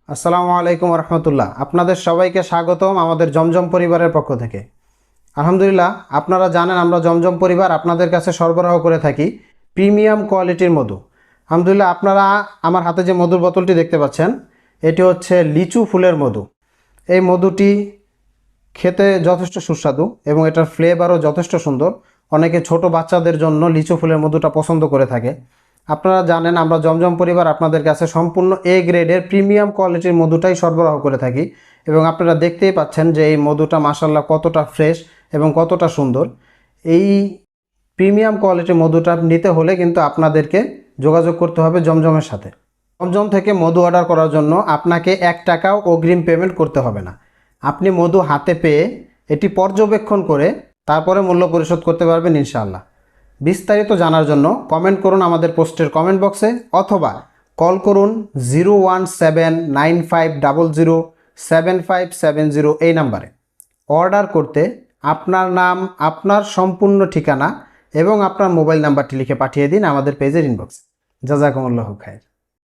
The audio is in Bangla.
আসসালামু আলাইকুম রহমতুল্লাহ। আপনাদের সবাইকে স্বাগতম আমাদের জমজম পরিবারের পক্ষ থেকে। আলহামদুলিল্লাহ, আপনারা জানেন আমরা জমজম পরিবার আপনাদের কাছে সরবরাহ করে থাকি প্রিমিয়াম কোয়ালিটির মধু। আলহামদুলিল্লাহ, আপনারা আমার হাতে যে মধুর বোতলটি দেখতে পাচ্ছেন, এটি হচ্ছে লিচু ফুলের মধু। এই মধুটি খেতে যথেষ্ট সুস্বাদু এবং এটার ফ্লেভারও যথেষ্ট সুন্দর। অনেকে ছোট বাচ্চাদের জন্য লিচু ফুলের মধুটা পছন্দ করে থাকে। আপনারা জানেন আমরা জমজম পরিবার আপনাদের কাছে সম্পূর্ণ এ গ্রেডের প্রিমিয়াম কোয়ালিটির মধুটাই সরবরাহ করে থাকি এবং আপনারা দেখতেই পাচ্ছেন যে এই মধুটা মাশাআল্লাহ কতটা ফ্রেশ এবং কতটা সুন্দর। এই প্রিমিয়াম কোয়ালিটির মধুটা নিতে হলে কিন্তু আপনাদেরকে যোগাযোগ করতে হবে জমজমের সাথে। জমজম থেকে মধু অর্ডার করার জন্য আপনাকে 1 টাকাও অগ্রিম পেমেন্ট করতে হবে না। আপনি মধু হাতে পেয়ে এটি পর্যবেক্ষণ করে তারপরে মূল্য পরিশোধ করতে পারবেন ইনশাআল্লাহ। বিস্তারিত জানার জন্য কমেন্ট করুন আমাদের পোস্টের কমেন্ট বক্সে, অথবা কল করুন 01795007570 এই নাম্বারে। অর্ডার করতে আপনার নাম, আপনার সম্পূর্ণ ঠিকানা এবং আপনার মোবাইল নাম্বারটি লিখে পাঠিয়ে দিন আমাদের পেজের ইনবক্সে। জাযাকুমুল্লাহু খাইর।